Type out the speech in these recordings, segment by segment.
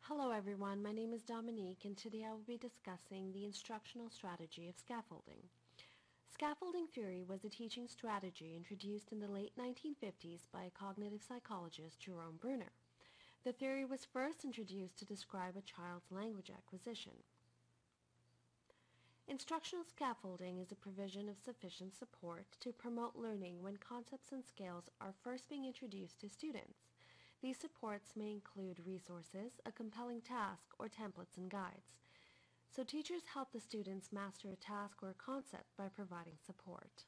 Hello everyone, my name is Dominique and today I will be discussing the instructional strategy of scaffolding. Scaffolding theory was a teaching strategy introduced in the late 1950s by cognitive psychologist Jerome Bruner. The theory was first introduced to describe a child's language acquisition. Instructional scaffolding is a provision of sufficient support to promote learning when concepts and skills are first being introduced to students. These supports may include resources, a compelling task, or templates and guides. So teachers help the students master a task or a concept by providing support.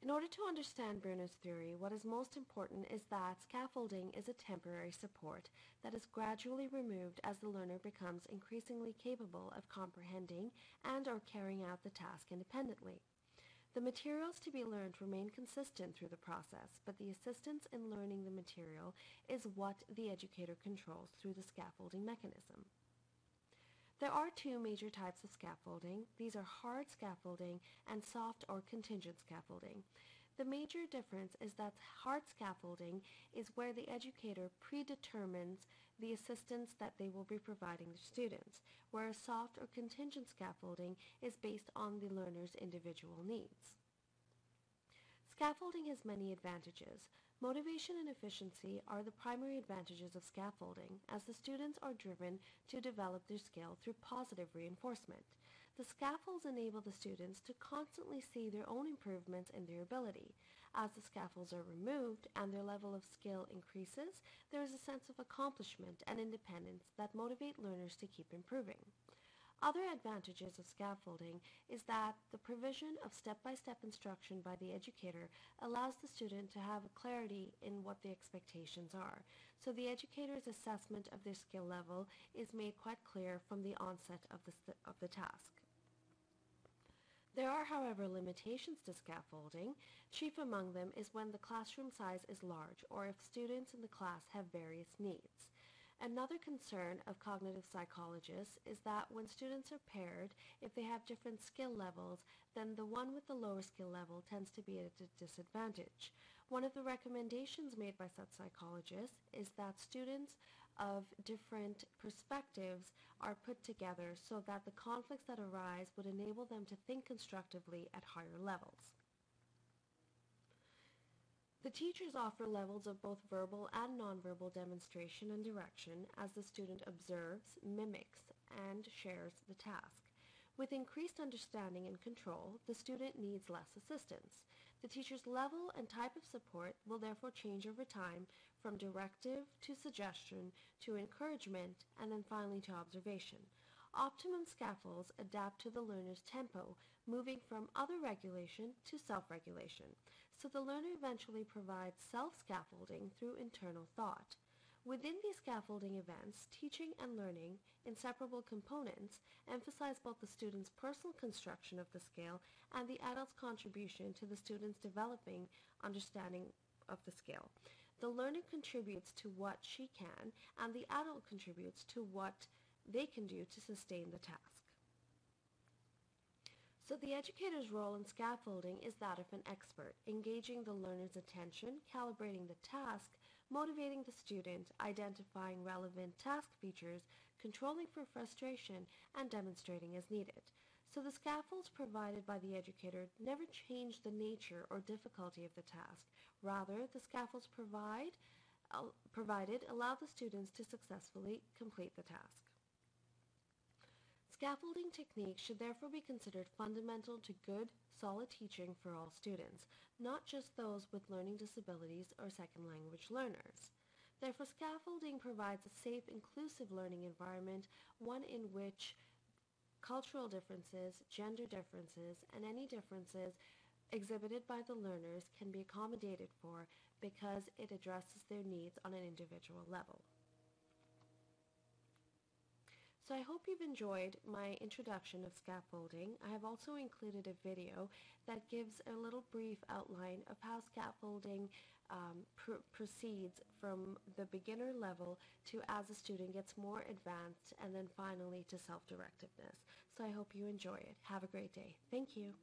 In order to understand Bruner's theory, what is most important is that scaffolding is a temporary support that is gradually removed as the learner becomes increasingly capable of comprehending and or carrying out the task independently. The materials to be learned remain consistent through the process, but the assistance in learning the material is what the educator controls through the scaffolding mechanism. There are two major types of scaffolding. These are hard scaffolding and soft or contingent scaffolding. The major difference is that hard scaffolding is where the educator predetermines the assistance that they will be providing their students, whereas soft or contingent scaffolding is based on the learner's individual needs. Scaffolding has many advantages. Motivation and efficiency are the primary advantages of scaffolding, as the students are driven to develop their skill through positive reinforcement. The scaffolds enable the students to constantly see their own improvements in their ability. As the scaffolds are removed and their level of skill increases, there is a sense of accomplishment and independence that motivate learners to keep improving. Other advantages of scaffolding is that the provision of step-by-step instruction by the educator allows the student to have a clarity in what the expectations are, so the educator's assessment of their skill level is made quite clear from the onset of the task. There are, however, limitations to scaffolding. Chief among them is when the classroom size is large or if students in the class have various needs. Another concern of cognitive psychologists is that when students are paired, if they have different skill levels, then the one with the lower skill level tends to be at a disadvantage. One of the recommendations made by such psychologists is that students of different perspectives are put together so that the conflicts that arise would enable them to think constructively at higher levels. The teachers offer levels of both verbal and nonverbal demonstration and direction as the student observes, mimics, and shares the task. With increased understanding and control, the student needs less assistance. The teacher's level and type of support will therefore change over time from directive to suggestion to encouragement and then finally to observation. Optimum scaffolds adapt to the learner's tempo, moving from other regulation to self-regulation. So the learner eventually provides self-scaffolding through internal thought. Within these scaffolding events, teaching and learning, inseparable components, emphasize both the student's personal construction of the skill and the adult's contribution to the student's developing understanding of the skill. The learner contributes to what she can, and the adult contributes to what they can do to sustain the task. So the educator's role in scaffolding is that of an expert, engaging the learner's attention, calibrating the task, motivating the student, identifying relevant task features, controlling for frustration, and demonstrating as needed. So the scaffolds provided by the educator never change the nature or difficulty of the task. Rather, the scaffolds provided allow the students to successfully complete the task. Scaffolding techniques should therefore be considered fundamental to good, solid teaching for all students, not just those with learning disabilities or second language learners. Therefore, scaffolding provides a safe, inclusive learning environment, one in which cultural differences, gender differences, and any differences exhibited by the learners can be accommodated for because it addresses their needs on an individual level. So I hope you've enjoyed my introduction of scaffolding. I have also included a video that gives a little brief outline of how scaffolding proceeds from the beginner level to as a student gets more advanced and then finally to self-directiveness. So I hope you enjoy it. Have a great day. Thank you.